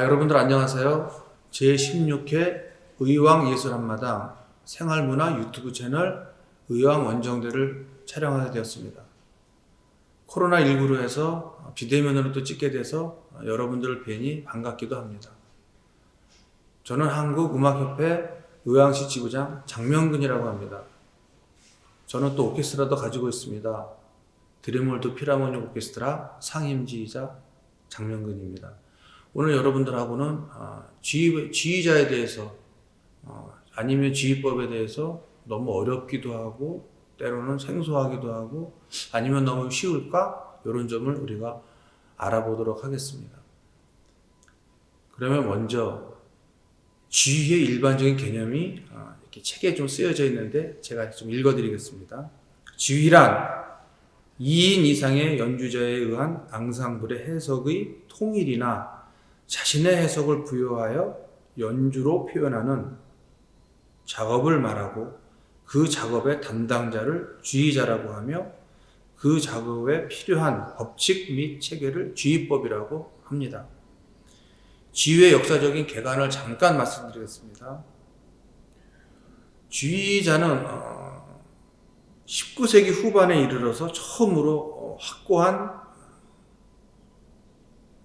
여러분들 안녕하세요. 제16회 의왕예술 한마당 생활문화 유튜브 채널 의왕 원정대를 촬영하게 되었습니다. 코로나19로 해서 비대면으로 또 찍게 돼서 여러분들을 뵈니 반갑기도 합니다. 저는 한국음악협회 의왕시 지부장 장명근이라고 합니다. 저는 또 오케스트라도 가지고 있습니다. 드림월드 필하모닉 오케스트라 상임지휘자 장명근입니다. 오늘 여러분들하고는 지휘자에 대해서 아니면 지휘법에 대해서 너무 어렵기도 하고 때로는 생소하기도 하고 아니면 너무 쉬울까? 이런 점을 우리가 알아보도록 하겠습니다. 그러면 먼저 지휘의 일반적인 개념이 이렇게 책에 좀 쓰여져 있는데 제가 좀 읽어드리겠습니다. 지휘란 2인 이상의 연주자에 의한 앙상블의 해석의 통일이나 자신의 해석을 부여하여 연주로 표현하는 작업을 말하고 그 작업의 담당자를 지휘자라고 하며 그 작업에 필요한 법칙 및 체계를 지휘법이라고 합니다. 지휘의 역사적인 개관을 잠깐 말씀드리겠습니다. 지휘자는 19세기 후반에 이르러서 처음으로 확고한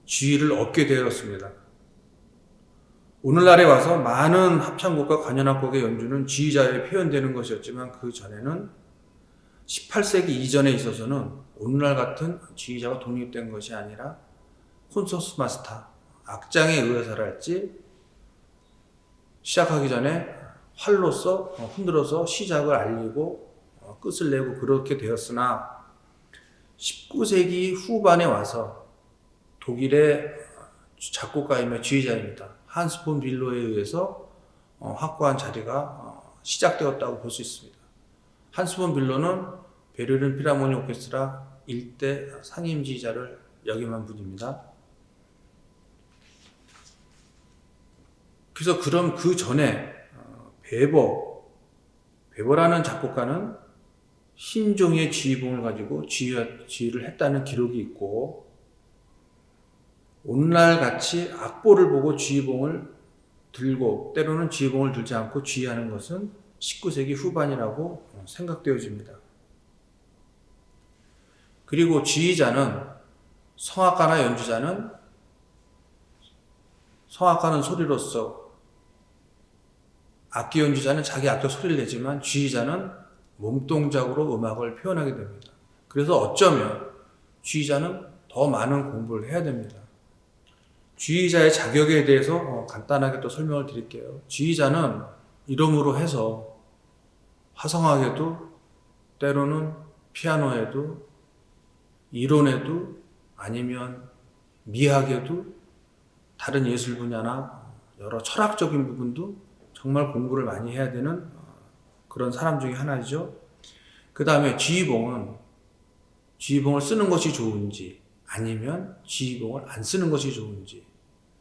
지위를 얻게 되었습니다. 오늘날에 와서 많은 합창곡과 관현악곡의 연주는 지휘자에 표현되는 것이었지만 그 전에는 18세기 이전에 있어서는 오늘날 같은 지휘자가 독립된 것이 아니라 콘서트 마스터, 악장의 의사랄지 시작하기 전에 활로서 흔들어서 시작을 알리고 끝을 내고 그렇게 되었으나 19세기 후반에 와서 독일의 작곡가이며 지휘자입니다. 한스 폰 빌로에 의해서 확고한 자리가 시작되었다고 볼 수 있습니다. 한스 폰 빌로는 베를린 필하모닉 오케스트라 일대 상임지휘자를 역임한 분입니다. 그래서 그럼 그 전에 베버라는 작곡가는 신종의 지휘봉을 가지고 지휘를 했다는 기록이 있고 오늘날 같이 악보를 보고 지휘봉을 들고 때로는 지휘봉을 들지 않고 지휘하는 것은 19세기 후반이라고 생각되어집니다. 그리고 지휘자는 성악가나 연주자는 성악가는 소리로서 악기 연주자는 자기 악기 소리를 내지만 지휘자는 몸동작으로 음악을 표현하게 됩니다. 그래서 어쩌면 지휘자는 더 많은 공부를 해야 됩니다. 지휘자의 자격에 대해서 간단하게 또 설명을 드릴게요. 지휘자는 이름으로 해서 화성학에도 때로는 피아노에도 이론에도 아니면 미학에도 다른 예술 분야나 여러 철학적인 부분도 정말 공부를 많이 해야 되는 그런 사람 중에 하나이죠. 그 다음에 지휘봉을 쓰는 것이 좋은지 아니면 지휘봉을 안 쓰는 것이 좋은지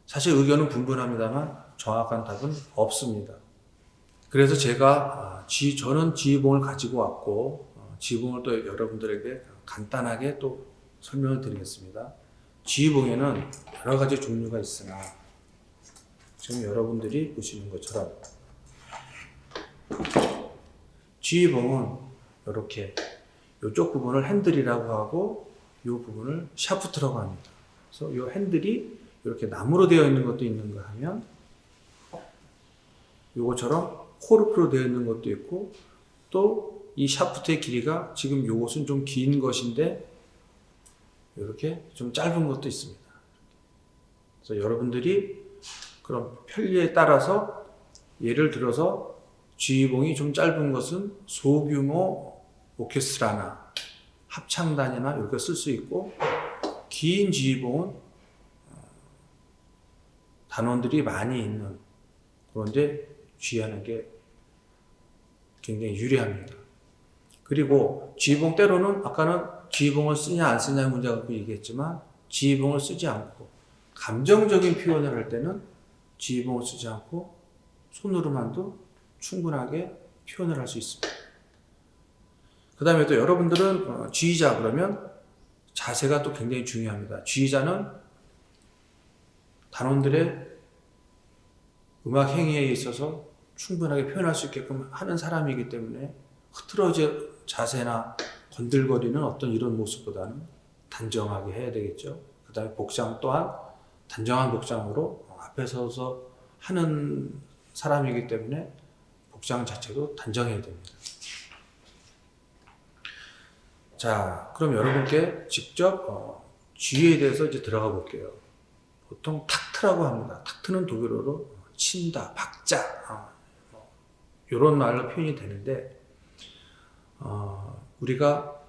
사실 의견은 분분합니다만 정확한 답은 없습니다. 그래서 저는 지휘봉을 가지고 왔고 지휘봉을 또 여러분들에게 간단하게 또 설명을 드리겠습니다. 지휘봉에는 여러 가지 종류가 있으나 지금 여러분들이 보시는 것처럼 지휘봉은 이렇게 이쪽 부분을 핸들이라고 하고 이 부분을 샤프트라고 합니다. 그래서 이 핸들이 이렇게 나무로 되어 있는 것도 있는가 하면 이것처럼 코르크로 되어 있는 것도 있고 또 이 샤프트의 길이가 지금 이것은 좀 긴 것인데 이렇게 좀 짧은 것도 있습니다. 그래서 여러분들이 그럼 편리에 따라서 예를 들어서 지휘봉이 좀 짧은 것은 소규모 오케스트라나 합창단이나 이렇게 쓸 수 있고 긴 지휘봉은 단원들이 많이 있는 그런데 지휘하는 게 굉장히 유리합니다. 그리고 지휘봉 때로는 아까는 지휘봉을 쓰냐 안 쓰냐의 문제 갖고 얘기했지만 지휘봉을 쓰지 않고 감정적인 표현을 할 때는 지휘봉을 쓰지 않고 손으로만도 충분하게 표현을 할 수 있습니다. 그 다음에 또 여러분들은 지휘자 그러면 자세가 또 굉장히 중요합니다. 지휘자는 단원들의 음악 행위에 있어서 충분하게 표현할 수 있게끔 하는 사람이기 때문에 흐트러진 자세나 건들거리는 어떤 이런 모습보다는 단정하게 해야 되겠죠. 그 다음에 복장 또한 단정한 복장으로 앞에 서서 하는 사람이기 때문에 복장 자체도 단정해야 됩니다. 자, 그럼 여러분께 직접 쥐에 대해서 이제 들어가 볼게요. 보통 탁트라고 합니다. 탁트는 독일어로 친다, 박자, 이런 말로 표현이 되는데, 우리가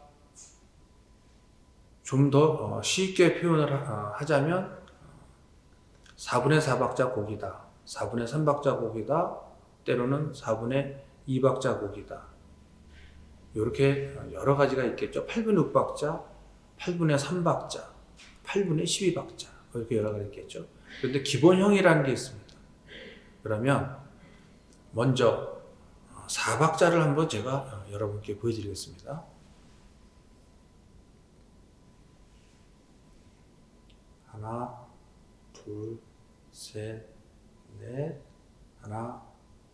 좀 더 쉽게 표현을 하자면 4분의 4박자 곡이다, 4분의 3박자 곡이다, 때로는 4분의 2박자 곡이다. 이렇게 여러 가지가 있겠죠. 8분의 6박자, 8분의 3박자, 8분의 12박자 이렇게 여러 가지 있겠죠. 그런데 기본형이라는 게 있습니다. 그러면 먼저 4박자를 한번 제가 여러분께 보여드리겠습니다. 하나, 둘, 셋, 넷, 하나,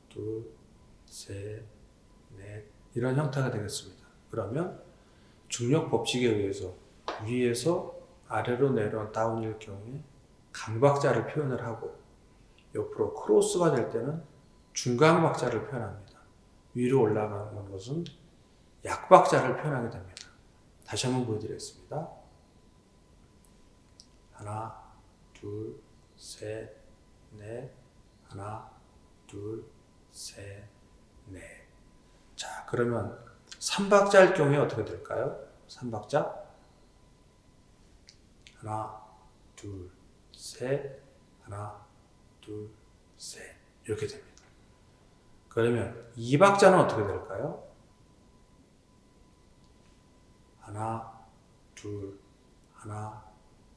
둘, 셋, 넷, 이런 형태가 되겠습니다. 그러면 중력 법칙에 의해서 위에서 아래로 내려온 다운일 경우에 강박자를 표현을 하고, 옆으로 크로스가 될 때는 중강박자를 표현합니다. 위로 올라가는 것은 약박자를 표현하게 됩니다. 다시 한번 보여드리겠습니다. 하나, 둘, 셋, 넷, 하나, 둘, 셋, 넷. 자, 그러면 3박자일 경우에 어떻게 될까요? 3박자. 하나, 둘, 셋, 하나, 둘, 셋. 이렇게 됩니다. 그러면 2박자는 어떻게 될까요? 하나, 둘, 하나,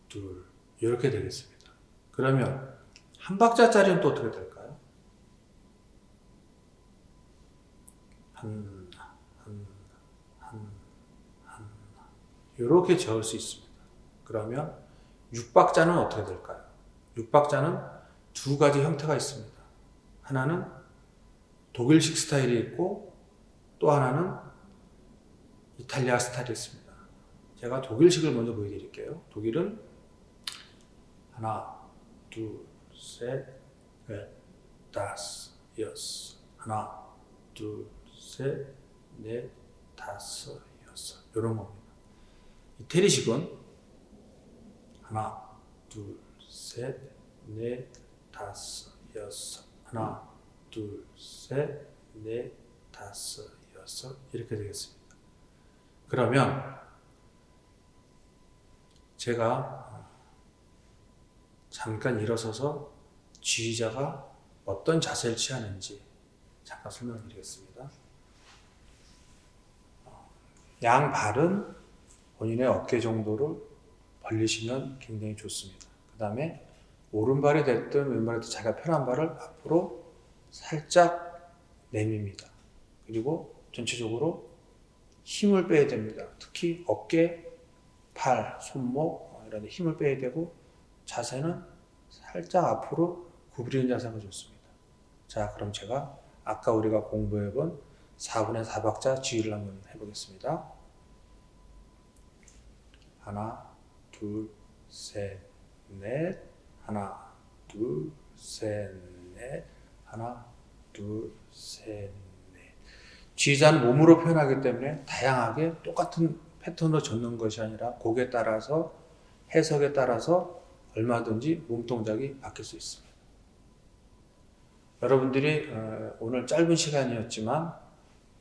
둘. 이렇게 되겠습니다. 그러면 한 박자짜리는 또 어떻게 될까요? 이렇게 적을 수 있습니다. 그러면 6박자는 어떻게 될까요? 6박자는 두 가지 형태가 있습니다. 하나는 독일식 스타일이 있고 또 하나는 이탈리아 스타일이 있습니다. 제가 독일식을 먼저 보여드릴게요. 독일은 하나, 둘, 셋, 넷, 다섯, 여섯. 하나, 둘, 셋, 넷, 다섯, 여섯. 이런 겁니다. 이태리식은 하나, 둘, 셋, 넷, 다섯, 여섯. 하나, 둘, 셋, 넷, 다섯, 여섯. 이렇게 되겠습니다. 그러면 제가 잠깐 일어서서 지휘자가 어떤 자세를 취하는지 잠깐 설명드리겠습니다. 양 발은 본인의 어깨 정도를 벌리시면 굉장히 좋습니다. 그 다음에 오른발이 됐든 왼발이 됐든 자기가 편한 발을 앞으로 살짝 내밉니다. 그리고 전체적으로 힘을 빼야 됩니다. 특히 어깨, 팔, 손목 이런 데 힘을 빼야 되고, 자세는 살짝 앞으로 구부리는 자세가 좋습니다. 자, 그럼 제가 아까 우리가 공부해본 4분의 4박자 지휘를 한번 해보겠습니다. 하나, 둘, 셋, 넷. 하나, 둘, 셋, 넷. 하나, 둘, 셋, 넷. 지휘자는 몸으로 표현하기 때문에 다양하게 똑같은 패턴으로 젓는 것이 아니라 곡에 따라서, 해석에 따라서 얼마든지 몸 동작이 바뀔 수 있습니다. 여러분들이 오늘 짧은 시간이었지만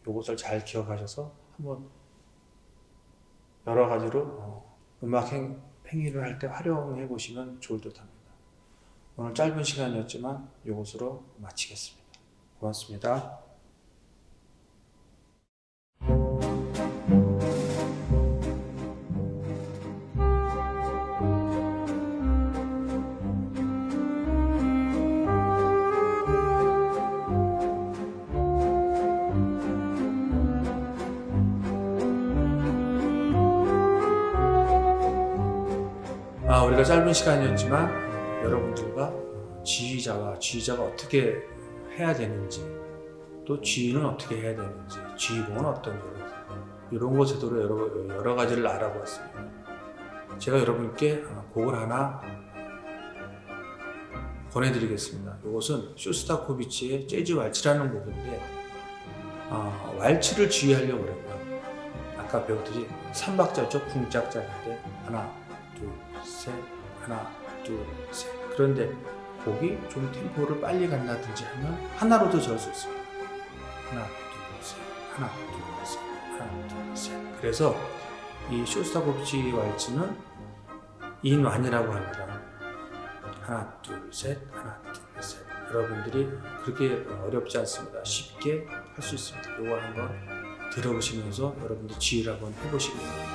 이것을 잘 기억하셔서 한번 여러 가지로 음악 행위를 할 때 활용해 보시면 좋을 듯 합니다. 오늘 짧은 시간이었지만 이것으로 마치겠습니다. 고맙습니다. 우리가 짧은 시간이었지만 여러분들과 지휘자가 어떻게 해야 되는지, 또 지휘는 어떻게 해야 되는지, 지휘봉은 어떤지 이런 것 제도로 여러 가지를 알아보았습니다. 제가 여러분께 곡을 하나 권해드리겠습니다. 이것은 쇼스타코비치의 재즈 왈츠라는 곡인데 왈츠를 지휘하려고 그러면 아까 배웠듯이 3박자죠. 궁짝짝인데 하나 둘 셋 하나 둘 셋. 그런데 곡이 좀 템포를 빨리 간다든지 하면 하나로도 절 수 있습니다. 하나 둘 셋 하나 둘 셋 하나 둘 셋. 그래서 이 쇼스타코비치 왈츠는 인완이라고 합니다. 하나 둘 셋 하나 둘 셋. 여러분들이 그렇게 어렵지 않습니다. 쉽게 할 수 있습니다. 이거 한번 들어보시면서 여러분들 지휘를 한번 해보시기 바랍니다.